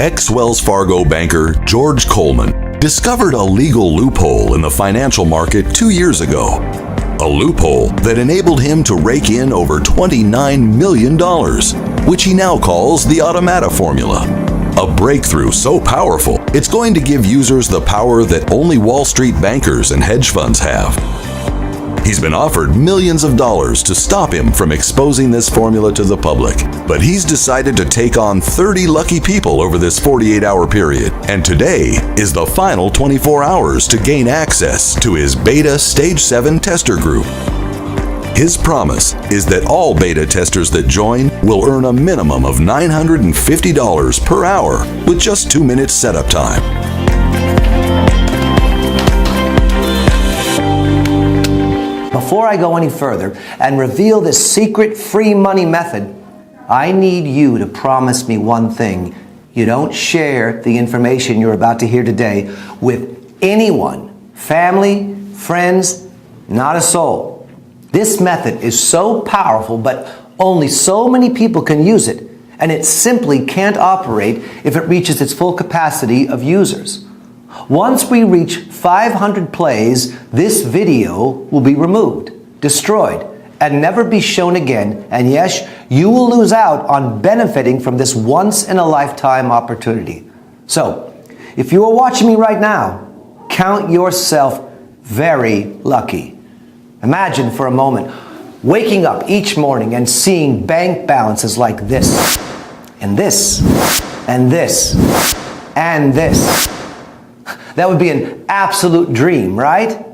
Ex-Wells Fargo banker George Coleman discovered a legal loophole in the financial market 2 years ago. A loophole that enabled him to rake in over $29 million, which he now calls the Automata formula. A breakthrough so powerful, it's going to give users the power that only Wall Street bankers and hedge funds have. He's been offered millions of dollars to stop him from exposing this formula to the public, but he's decided to take on 30 lucky people over this 48-hour period, and today is the final 24 hours to gain access to his Beta Stage 7 tester group. His promise is that all beta testers that join will earn a minimum of $950 per hour with just 2 minutes setup time. Before I go any further and reveal this secret free money method, I need you to promise me one thing. You don't share the information you're about to hear today with anyone, family, friends, not a soul. This method is so powerful, but only so many people can use it, and it simply can't operate if it reaches its full capacity of users. Once we reach 500 plays, this video will be removed, destroyed, and never be shown again. And yes, you will lose out on benefiting from this once-in-a-lifetime opportunity. So, if you are watching me right now, count yourself very lucky. Imagine for a moment waking up each morning and seeing bank balances like this, and this, and this, and this. That would be an absolute dream, right?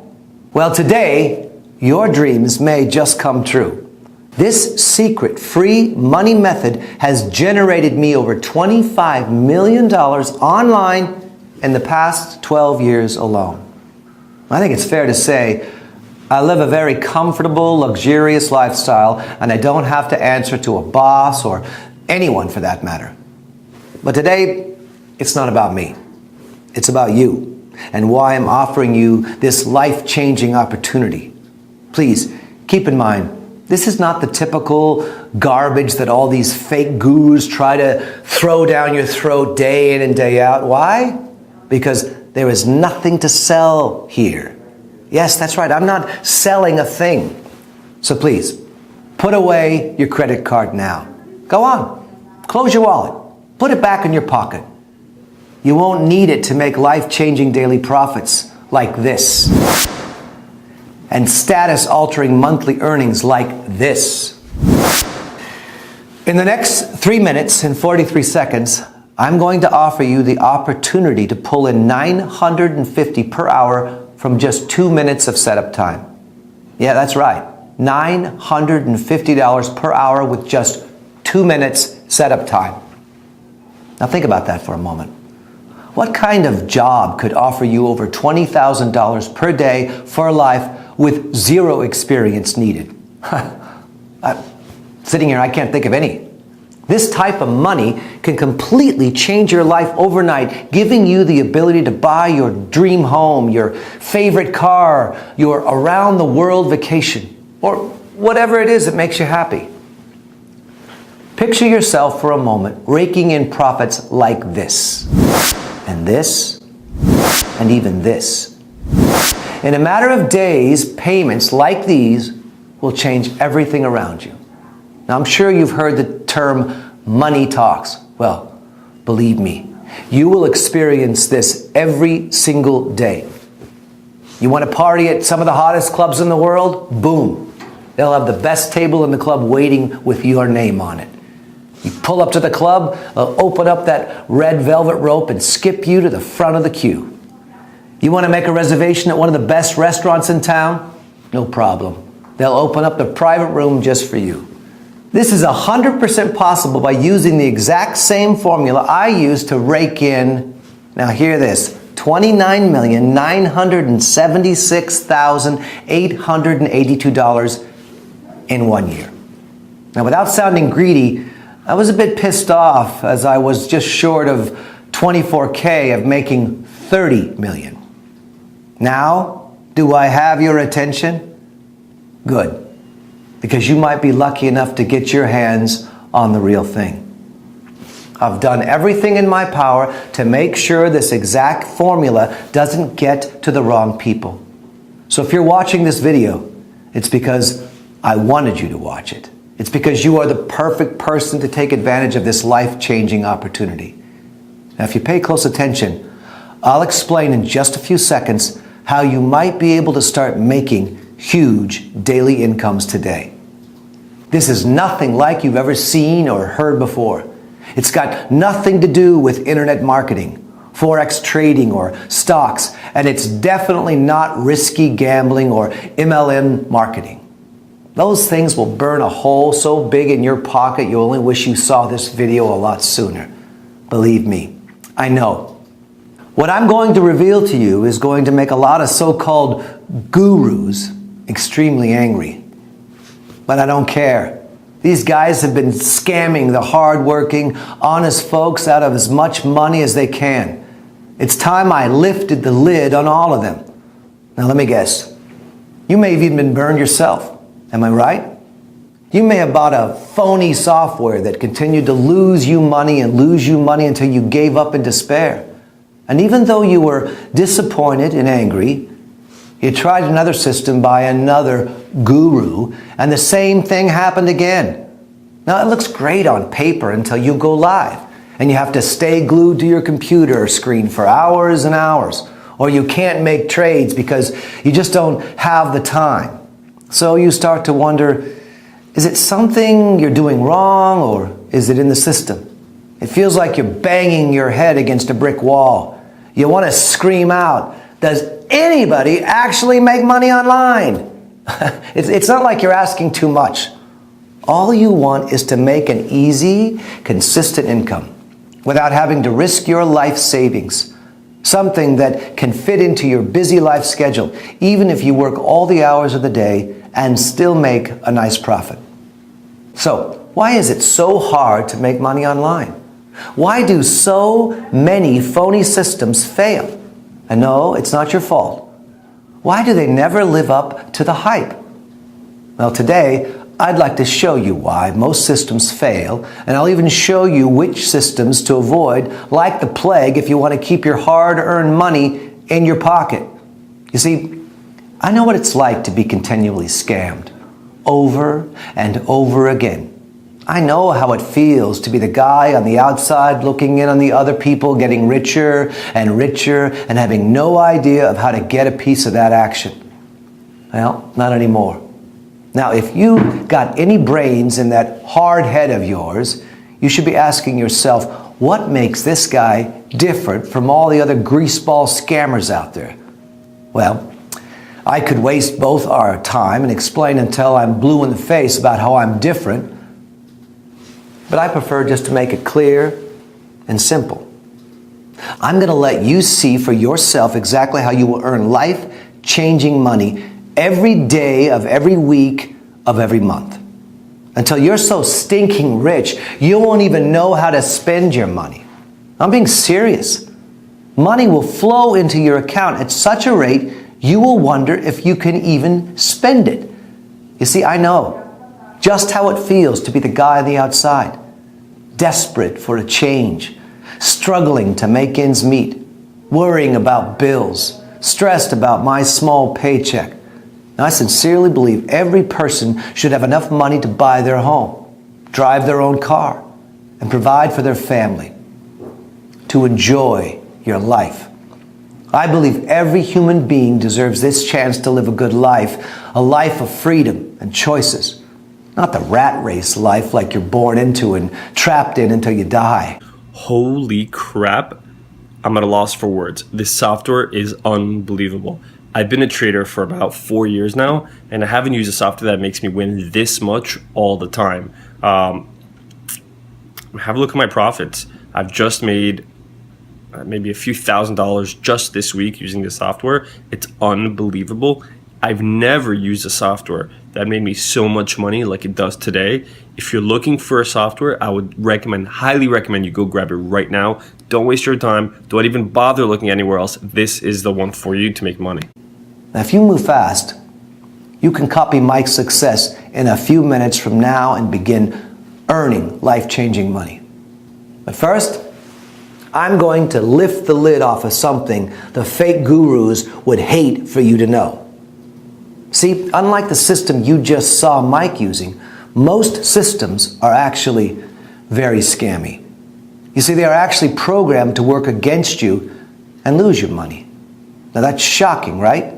Well, today, your dreams may just come true. This secret free money method has generated me over $25 million online in the past 12 years alone. I think it's fair to say I live a very comfortable, luxurious lifestyle, and I don't have to answer to a boss or anyone for that matter. But today, it's not about me. It's about you and why I'm offering you this life-changing opportunity. Please, keep in mind, this is not the typical garbage that all these fake gurus try to throw down your throat day in and day out. Why? Because there is nothing to sell here. Yes, that's right, I'm not selling a thing. So please, put away your credit card now. Go on, close your wallet, put it back in your pocket. You won't need it to make life-changing daily profits like this, and status-altering monthly earnings like this. In the next 3 minutes and 43 seconds, I'm going to offer you the opportunity to pull in $950 per hour from just 2 minutes of setup time. Yeah, that's right, $950 per hour with just 2 minutes setup time. Now think about that for a moment. What kind of job could offer you over $20,000 per day for life with zero experience needed? Sitting here, I can't think of any. This type of money can completely change your life overnight, giving you the ability to buy your dream home, your favorite car, your around-the-world vacation, or whatever it is that makes you happy. Picture yourself for a moment raking in profits like this. And this, and even this. In a matter of days, payments like these will change everything around you. Now, I'm sure you've heard the term money talks. Well, believe me, you will experience this every single day. You want to party at some of the hottest clubs in the world? Boom. They'll have the best table in the club waiting with your name on it. You pull up to the club, they'll open up that red velvet rope and skip you to the front of the queue. You want to make a reservation at one of the best restaurants in town? No problem. They'll open up the private room just for you. This is 100% possible by using the exact same formula I used to rake in, now hear this, $29,976,882 in 1 year. Now, without sounding greedy, I was a bit pissed off as I was just short of $24K of making $30 million. Now, do I have your attention? Good, because you might be lucky enough to get your hands on the real thing. I've done everything in my power to make sure this exact formula doesn't get to the wrong people. So if you're watching this video, it's because I wanted you to watch it. It's because you are the perfect person to take advantage of this life-changing opportunity. Now, if you pay close attention, I'll explain in just a few seconds how you might be able to start making huge daily incomes today. This is nothing like you've ever seen or heard before. It's got nothing to do with internet marketing, forex trading, or stocks, and it's definitely not risky gambling or MLM marketing. Those things will burn a hole so big in your pocket you only wish you saw this video a lot sooner. Believe me, I know. What I'm going to reveal to you is going to make a lot of so-called gurus extremely angry. But I don't care. These guys have been scamming the hard-working, honest folks out of as much money as they can. It's time I lifted the lid on all of them. Now let me guess. You may have even been burned yourself. Am I right? You may have bought a phony software that continued to lose you money until you gave up in despair. And even though you were disappointed and angry, you tried another system by another guru, and the same thing happened again. Now, it looks great on paper until you go live, and you have to stay glued to your computer screen for hours and hours, or you can't make trades because you just don't have the time. So you start to wonder, is it something you're doing wrong, or is it in the system? It feels like you're banging your head against a brick wall. You want to scream out, does anybody actually make money online? It's not like you're asking too much. All you want is to make an easy, consistent income without having to risk your life savings. Something that can fit into your busy life schedule, even if you work all the hours of the day and still make a nice profit. So, why is it so hard to make money online? Why do so many phony systems fail? And no, it's not your fault. Why do they never live up to the hype? Well, today, I'd like to show you why most systems fail, and I'll even show you which systems to avoid like the plague if you want to keep your hard-earned money in your pocket. You see, I know what it's like to be continually scammed, over and over again. I know how it feels to be the guy on the outside looking in on the other people getting richer and richer and having no idea of how to get a piece of that action. Well, not anymore. Now, if you got any brains in that hard head of yours, you should be asking yourself, what makes this guy different from all the other greaseball scammers out there? Well, I could waste both our time and explain until I'm blue in the face about how I'm different, but I prefer just to make it clear and simple. I'm going to let you see for yourself exactly how you will earn life-changing money every day of every week of every month. Until you're so stinking rich, you won't even know how to spend your money. I'm being serious. Money will flow into your account at such a rate, you will wonder if you can even spend it. You see, I know just how it feels to be the guy on the outside, desperate for a change, struggling to make ends meet, worrying about bills, stressed about my small paycheck. Now, I sincerely believe every person should have enough money to buy their home, drive their own car, and provide for their family, to enjoy your life. I believe every human being deserves this chance to live a good life, a life of freedom and choices. Not the rat race life like you're born into and trapped in until you die. Holy crap. I'm at a loss for words. This software is unbelievable. I've been a trader for about 4 years now, and I haven't used a software that makes me win this much all the time. Have a look at my profits. I've just made maybe a few $1,000s just this week using this software. It's unbelievable. I've never used a software that made me so much money like it does today. If you're looking for a software, I would highly recommend you go grab it right now. Don't waste your time. Don't even bother looking anywhere else. This is the one for you to make money. Now, if you move fast, you can copy Mike's success in a few minutes from now and begin earning life-changing money. But first, I'm going to lift the lid off of something the fake gurus would hate for you to know. See, unlike the system you just saw Mike using, most systems are actually very scammy. You see, they are actually programmed to work against you and lose your money. Now that's shocking, right?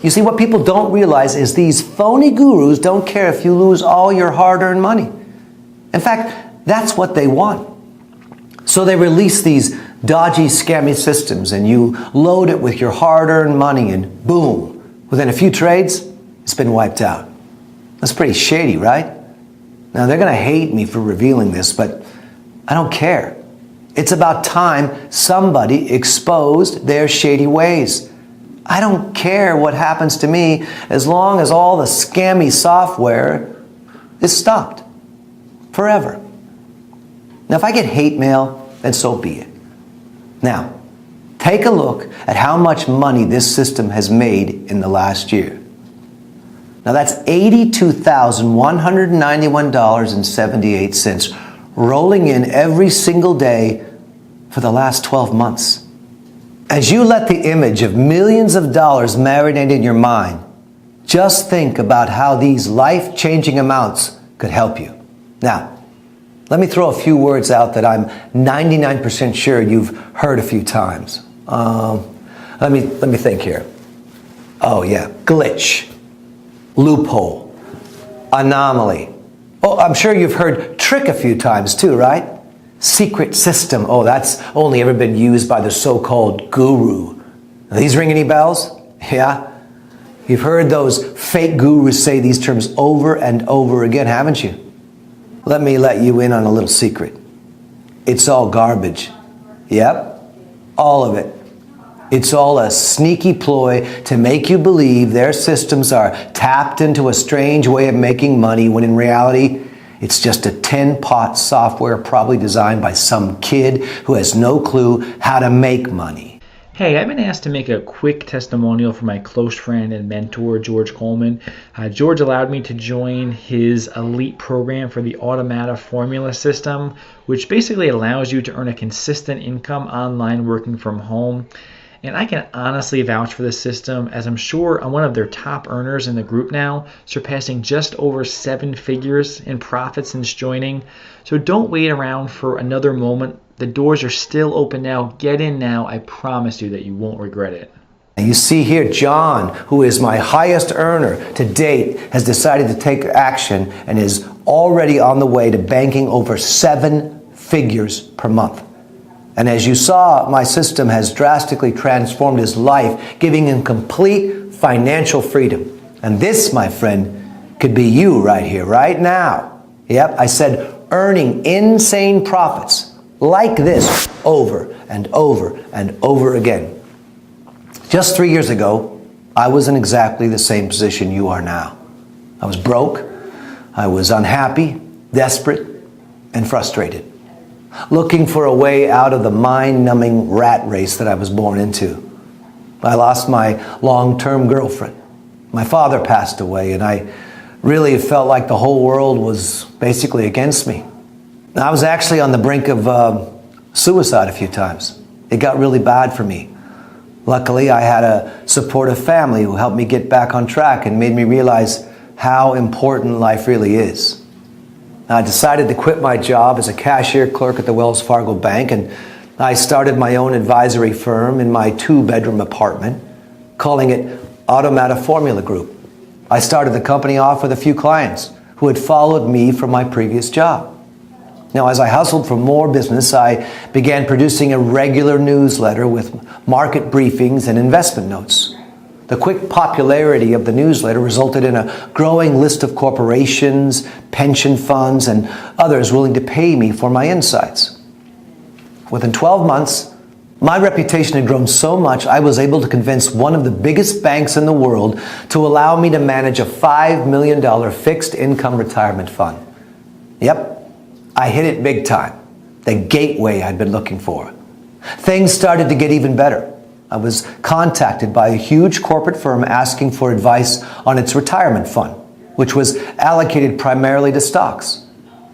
You see, what people don't realize is these phony gurus don't care if you lose all your hard-earned money. In fact, that's what they want. So they release these dodgy, scammy systems and you load it with your hard-earned money and boom, within a few trades, it's been wiped out. That's pretty shady, right? Now they're going to hate me for revealing this, but I don't care. It's about time somebody exposed their shady ways. I don't care what happens to me as long as all the scammy software is stopped forever. Now, if I get hate mail, then so be it. Now, take a look at how much money this system has made in the last year. Now, that's $82,191.78 rolling in every single day for the last 12 months. As you let the image of millions of dollars marinate in your mind, just think about how these life-changing amounts could help you. Now, let me throw a few words out that I'm 99% sure you've heard a few times. Let me think here. Oh yeah, glitch, loophole, anomaly. Oh, I'm sure you've heard trick a few times too, right? Secret system. Oh, that's only ever been used by the so-called guru. Are these ring any bells? Yeah? You've heard those fake gurus say these terms over and over again, haven't you? Let me let you in on a little secret. It's all garbage. Yep, all of it. It's all a sneaky ploy to make you believe their systems are tapped into a strange way of making money when in reality, it's just a tin-pot software probably designed by some kid who has no clue how to make money. Hey, I've been asked to make a quick testimonial for my close friend and mentor, George Coleman. George allowed me to join his elite program for the Automata formula system, which basically allows you to earn a consistent income online working from home. And I can honestly vouch for this system, as I'm sure I'm one of their top earners in the group now, surpassing just over 7 figures in profit since joining. So don't wait around for another moment. The doors are still open now. Get in now. I promise you that you won't regret it. You see here, John, who is my highest earner to date, has decided to take action and is already on the way to banking over 7 figures per month. And as you saw, my system has drastically transformed his life, giving him complete financial freedom. And this, my friend, could be you right here, right now. Yep, I said earning insane profits like this over and over and over again. Just 3 years ago, I was in exactly the same position you are now. I was broke, I was unhappy, desperate, and frustrated, looking for a way out of the mind-numbing rat race that I was born into. I lost my long-term girlfriend. My father passed away, and I really felt like the whole world was basically against me. I was actually on the brink of suicide a few times. It got really bad for me. Luckily, I had a supportive family who helped me get back on track and made me realize how important life really is. I decided to quit my job as a cashier clerk at the Wells Fargo Bank, and I started my own advisory firm in my 2-bedroom apartment, calling it Automata Formula Group. I started the company off with a few clients who had followed me from my previous job. Now, as I hustled for more business, I began producing a regular newsletter with market briefings and investment notes. The quick popularity of the newsletter resulted in a growing list of corporations, pension funds, and others willing to pay me for my insights. Within 12 months, my reputation had grown so much I was able to convince one of the biggest banks in the world to allow me to manage a $5 million fixed income retirement fund. Yep, I hit it big time, the gateway I'd been looking for. Things started to get even better. I was contacted by a huge corporate firm asking for advice on its retirement fund, which was allocated primarily to stocks.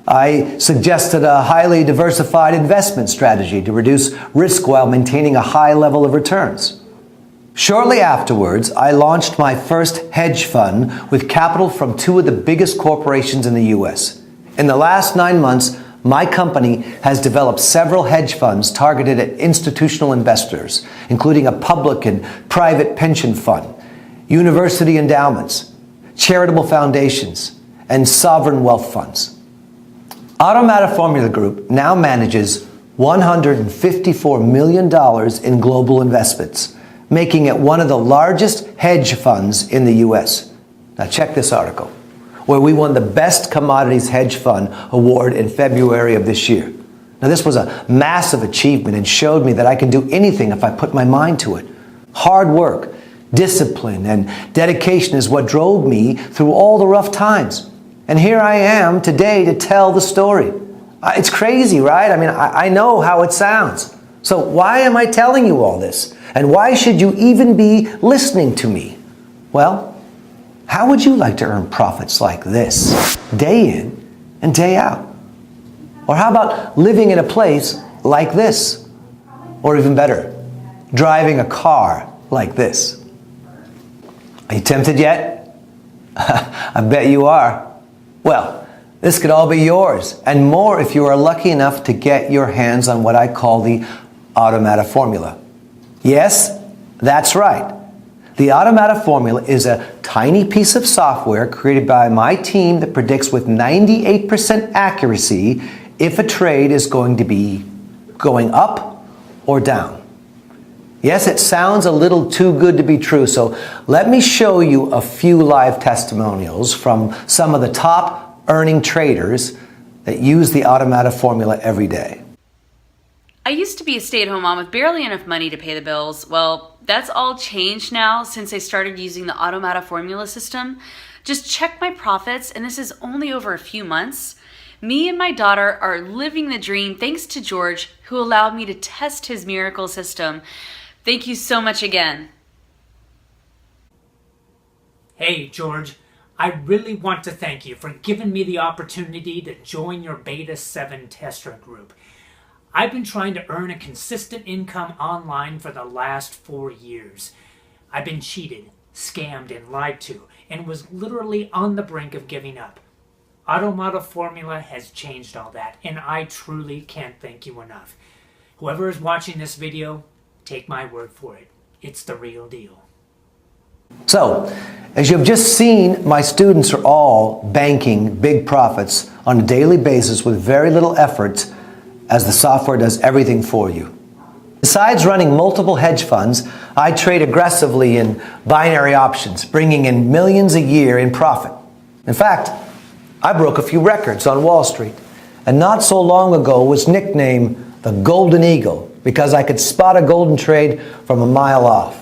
I suggested a highly diversified investment strategy to reduce risk while maintaining a high level of returns. Shortly afterwards, I launched my first hedge fund with capital from two of the biggest corporations in the US. In the last 9 months, my company has developed several hedge funds targeted at institutional investors, including a public and private pension fund, university endowments, charitable foundations, and sovereign wealth funds. Automata Formula Group now manages $154 million in global investments, making it one of the largest hedge funds in the US. Now check this article, where we won the Best Commodities Hedge Fund Award in February of this year. Now this was a massive achievement and showed me that I can do anything if I put my mind to it. Hard work, discipline, and dedication is what drove me through all the rough times. And here I am today to tell the story. It's crazy, right? I mean, I know how it sounds. So why am I telling you all this? And why should you even be listening to me? Well, how would you like to earn profits like this, day in and day out? Or how about living in a place like this? Or even better, driving a car like this? Are you tempted yet? I bet you are. Well, this could all be yours, and more if you are lucky enough to get your hands on what I call the Automata formula. Yes, that's right. The Automata formula is a tiny piece of software created by my team that predicts with 98% accuracy if a trade is going to be going up or down. Yes, it sounds a little too good to be true, so let me show you a few live testimonials from some of the top earning traders that use the Automata formula every day. I used to be a stay-at-home mom with barely enough money to pay the bills. Well, that's all changed now since I started using the Automata formula system. Just check my profits, and this is only over a few months. Me and my daughter are living the dream thanks to George, who allowed me to test his miracle system. Thank you so much again. Hey, George. I really want to thank you for giving me the opportunity to join your Beta 7 tester group. I've been trying to earn a consistent income online for the last 4 years. I've been cheated, scammed, and lied to, and was literally on the brink of giving up. Automata Formula has changed all that, and I truly can't thank you enough. Whoever is watching this video, take my word for it. It's the real deal. So, as you've just seen, my students are all banking big profits on a daily basis with very little effort, as the software does everything for you. Besides running multiple hedge funds, I trade aggressively in binary options, bringing in millions a year in profit. In fact, I broke a few records on Wall Street, and not so long ago was nicknamed the Golden Eagle because I could spot a golden trade from a mile off.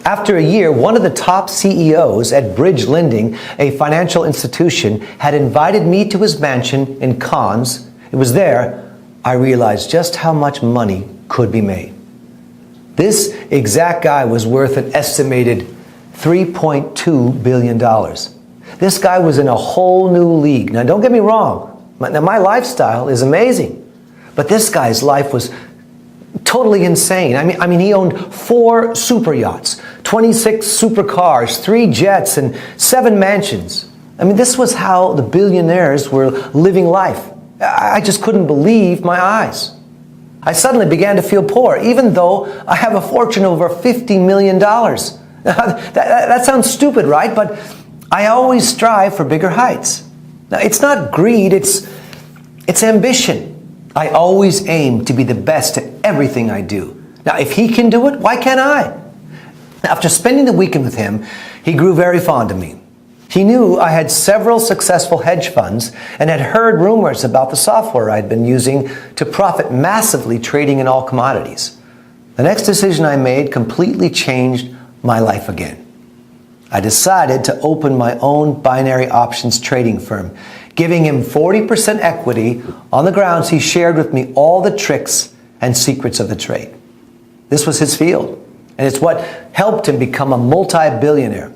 After a year, one of the top CEOs at Bridge Lending, a financial institution, had invited me to his mansion in Cannes. It was there I realized just how much money could be made. This exact guy was worth an estimated $3.2 billion. This guy was in a whole new league. Now, don't get me wrong. Now, my lifestyle is amazing. But this guy's life was totally insane. I mean, he owned 4 super yachts, 26 supercars, 3 jets, and 7 mansions. I mean, this was how the billionaires were living life. I just couldn't believe my eyes. I suddenly began to feel poor, even though I have a fortune over $50 million. That sounds stupid, right? But I always strive for bigger heights. Now, it's not greed, it's ambition. I always aim to be the best at everything I do. Now, if he can do it, why can't I? After spending the weekend with him, he grew very fond of me. He knew I had several successful hedge funds and had heard rumors about the software I'd been using to profit massively trading in all commodities. The next decision I made completely changed my life again. I decided to open my own binary options trading firm, giving him 40% equity on the grounds he shared with me all the tricks and secrets of the trade. This was his field, and it's what helped him become a multi-billionaire.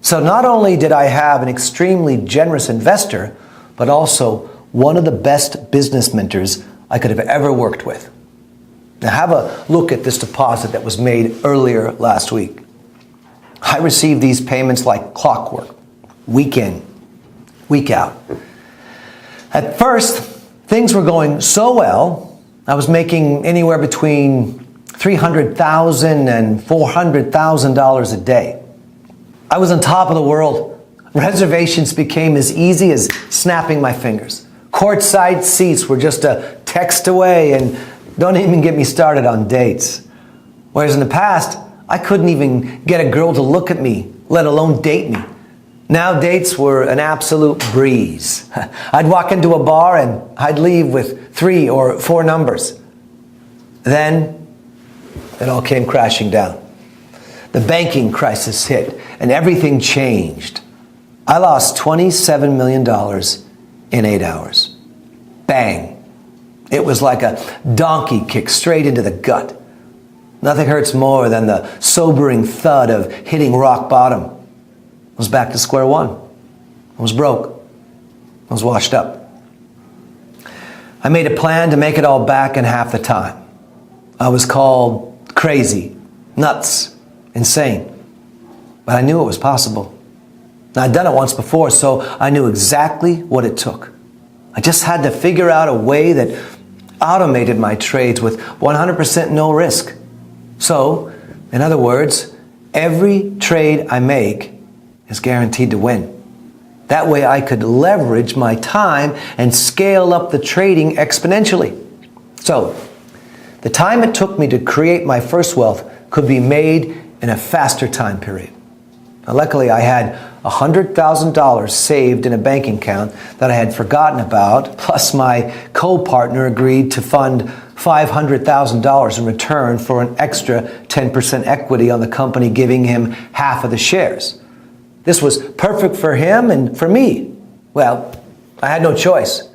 So not only did I have an extremely generous investor, but also one of the best business mentors I could have ever worked with. Now have a look at this deposit that was made earlier last week. I received these payments like clockwork, week in, week out. At first, things were going so well, I was making anywhere between $300,000 and $400,000 a day. I was on top of the world. Reservations became as easy as snapping my fingers. Courtside seats were just a text away, and don't even get me started on dates. Whereas in the past, I couldn't even get a girl to look at me, let alone date me. Now dates were an absolute breeze. I'd walk into a bar and I'd leave with 3 or 4 numbers. Then it all came crashing down. The banking crisis hit and everything changed. I lost $27 million in 8 hours. Bang. It was like a donkey kick straight into the gut. Nothing hurts more than the sobering thud of hitting rock bottom. I was back to square one. I was broke. I was washed up. I made a plan to make it all back in half the time. I was called crazy, nuts, insane. But I knew it was possible. I'd done it once before, so I knew exactly what it took. I just had to figure out a way that automated my trades with 100% no risk. So, in other words, every trade I make is guaranteed to win. That way I could leverage my time and scale up the trading exponentially. So, the time it took me to create my first wealth could be made in a faster time period. Now, luckily, I had $100,000 saved in a banking account that I had forgotten about, plus my co-partner agreed to fund $500,000 in return for an extra 10% equity on the company, giving him half of the shares. This was perfect for him and for me. Well, I had no choice.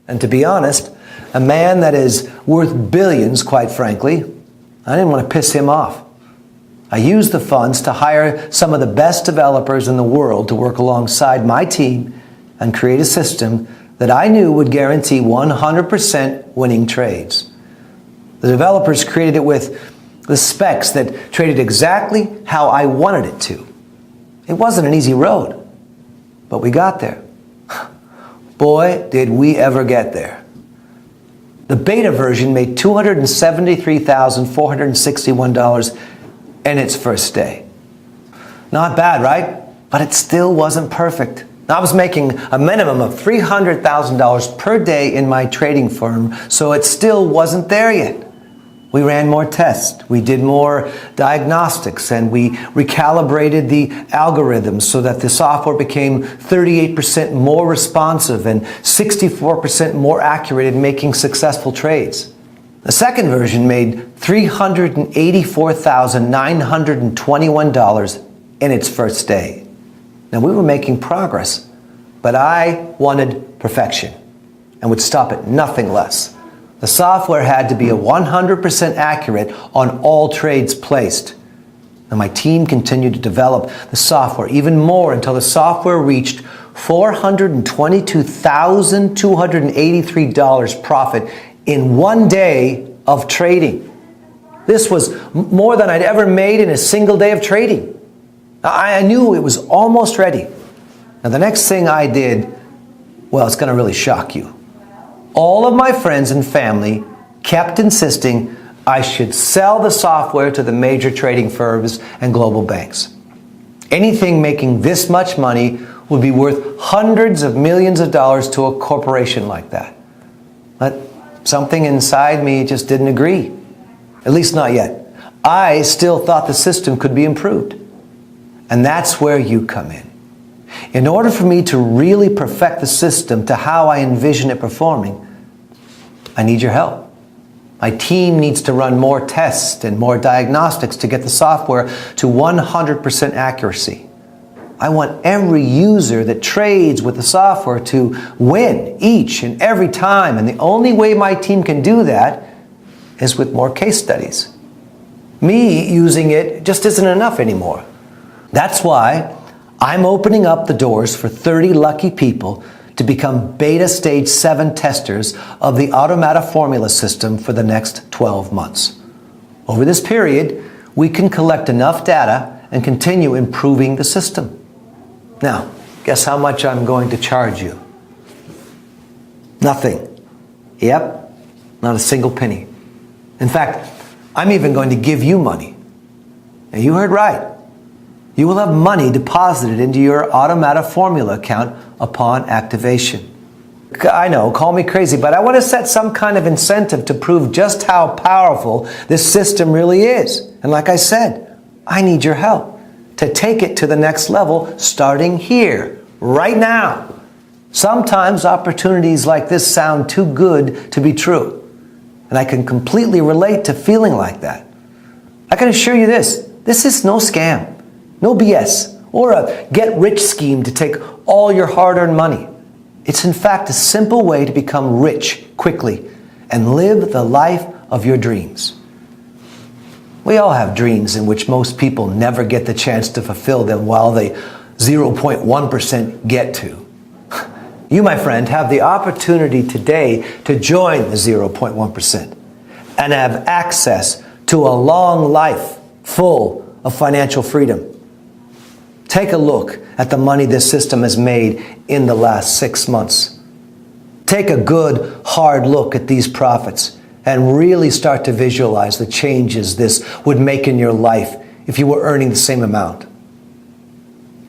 And to be honest, a man that is worth billions, quite frankly, I didn't want to piss him off. I used the funds to hire some of the best developers in the world to work alongside my team and create a system that I knew would guarantee 100% winning trades. The developers created it with the specs that traded exactly how I wanted it to. It wasn't an easy road, but we got there. Boy, did we ever get there. The beta version made $273,461 in its first day. Not bad, right? But it still wasn't perfect. I was making a minimum of $300,000 per day in my trading firm, so it still wasn't there yet. We ran more tests, we did more diagnostics, and we recalibrated the algorithms so that the software became 38% more responsive and 64% more accurate in making successful trades. The second version made $384,921 in its first day. Now, we were making progress, but I wanted perfection and would stop at nothing less. The software had to be 100% accurate on all trades placed. And my team continued to develop the software even more until the software reached $422,283 profit in 1 day of trading. This was more than I'd ever made in a single day of trading. I knew it was almost ready. Now, the next thing I did, well, it's going to really shock you. All of my friends and family kept insisting I should sell the software to the major trading firms and global banks. Anything making this much money would be worth hundreds of millions of dollars to a corporation like that. But something inside me just didn't agree. At least not yet. I still thought the system could be improved. And that's where you come in. In order for me to really perfect the system to how I envision it performing, I need your help. My team needs to run more tests and more diagnostics to get the software to 100% accuracy. I want every user that trades with the software to win each and every time, and the only way my team can do that is with more case studies. Me using it just isn't enough anymore. That's why I'm opening up the doors for 30 lucky people to become beta stage 7 testers of the Automata formula system for the next 12 months. Over this period, we can collect enough data and continue improving the system. Now, guess how much I'm going to charge you? Nothing. Yep, not a single penny. In fact, I'm even going to give you money. Now, you heard right. You will have money deposited into your Automata formula account upon activation. I know, call me crazy, but I want to set some kind of incentive to prove just how powerful this system really is. And like I said, I need your help to take it to the next level starting here, right now. Sometimes opportunities like this sound too good to be true. And I can completely relate to feeling like that. I can assure you this is no scam. No BS, or a get-rich scheme to take all your hard-earned money. It's in fact a simple way to become rich quickly and live the life of your dreams. We all have dreams in which most people never get the chance to fulfill them while the 0.1% get to. You, my friend, have the opportunity today to join the 0.1% and have access to a long life full of financial freedom. Take a look at the money this system has made in the last 6 months. Take a good, hard look at these profits and really start to visualize the changes this would make in your life if you were earning the same amount.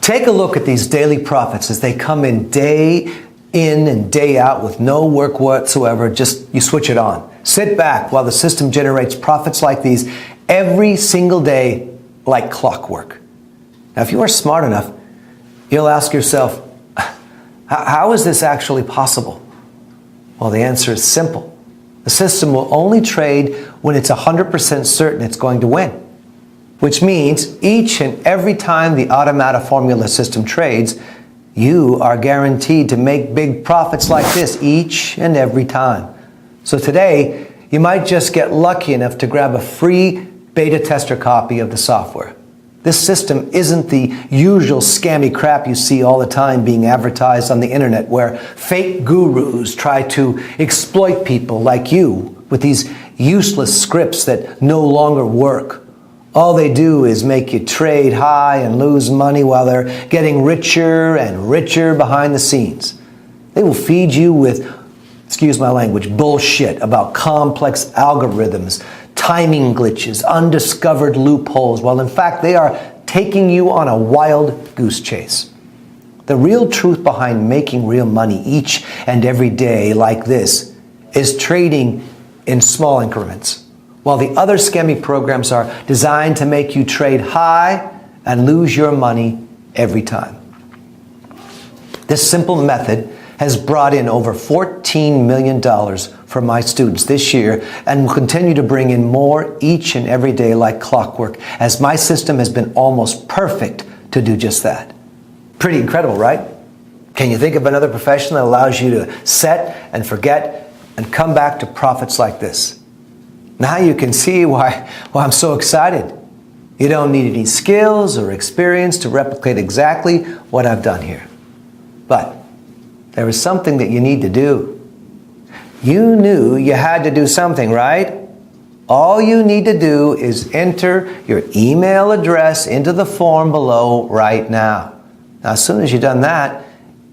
Take a look at these daily profits as they come in and day out with no work whatsoever. Just you switch it on. Sit back while the system generates profits like these every single day like clockwork. Now, if you are smart enough, you'll ask yourself, how is this actually possible? Well, the answer is simple. The system will only trade when it's 100% certain it's going to win, which means each and every time the Automata formula system trades, you are guaranteed to make big profits like this each and every time. So today, you might just get lucky enough to grab a free beta tester copy of the software. This system isn't the usual scammy crap you see all the time being advertised on the internet where fake gurus try to exploit people like you with these useless scripts that no longer work. All they do is make you trade high and lose money while they're getting richer and richer behind the scenes. They will feed you with, excuse my language, bullshit about complex algorithms, timing glitches, undiscovered loopholes, while in fact they are taking you on a wild goose chase. The real truth behind making real money each and every day like this is trading in small increments, while the other scammy programs are designed to make you trade high and lose your money every time. This simple method has brought in over $14 million for my students this year and will continue to bring in more each and every day like clockwork, as my system has been almost perfect to do just that. Pretty incredible, right? Can you think of another profession that allows you to set and forget and come back to profits like this? Now you can see why I'm so excited. You don't need any skills or experience to replicate exactly what I've done here. But there is something that you need to do. You knew you had to do something, right? All you need to do is enter your email address into the form below right now. Now, as soon as you've done that,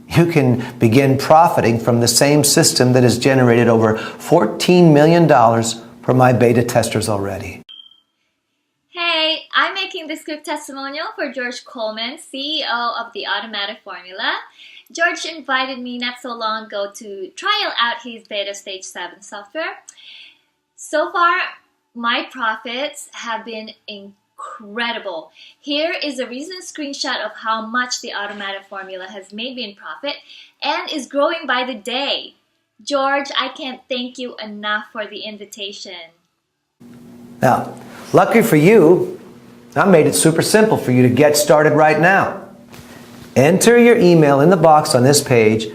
you can begin profiting from the same system that has generated over $14 million for my beta testers already. Hey, I'm making this quick testimonial for George Coleman, CEO of the Automata formula. George invited me not so long ago to trial out his beta stage 7 software. So far, my profits have been incredible. Here is a recent screenshot of how much the Automata formula has made me in profit and is growing by the day. George, I can't thank you enough for the invitation. Now, lucky for you, I made it super simple for you to get started right now. Enter your email in the box on this page,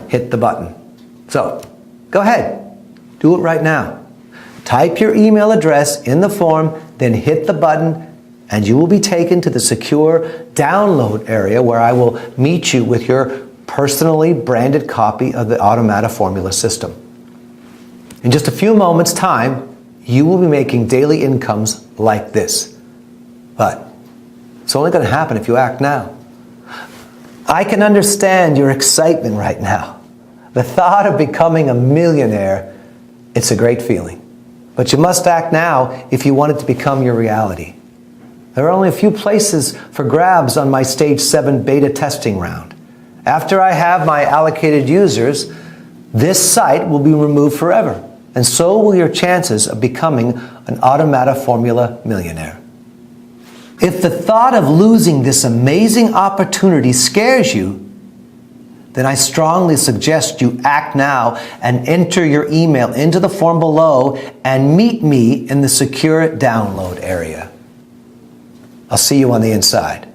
hit the button. So, go ahead, do it right now. Type your email address in the form, then hit the button, and you will be taken to the secure download area where I will meet you with your personally branded copy of the Automata formula system. In just a few moments' time, you will be making daily incomes like this. But it's only going to happen if you act now. I can understand your excitement right now. The thought of becoming a millionaire, it's a great feeling. But you must act now if you want it to become your reality. There are only a few places for grabs on my Stage 7 beta testing round. After I have my allocated users, this site will be removed forever, and so will your chances of becoming an Automata Formula millionaire. If the thought of losing this amazing opportunity scares you, then I strongly suggest you act now and enter your email into the form below and meet me in the secure download area. I'll see you on the inside.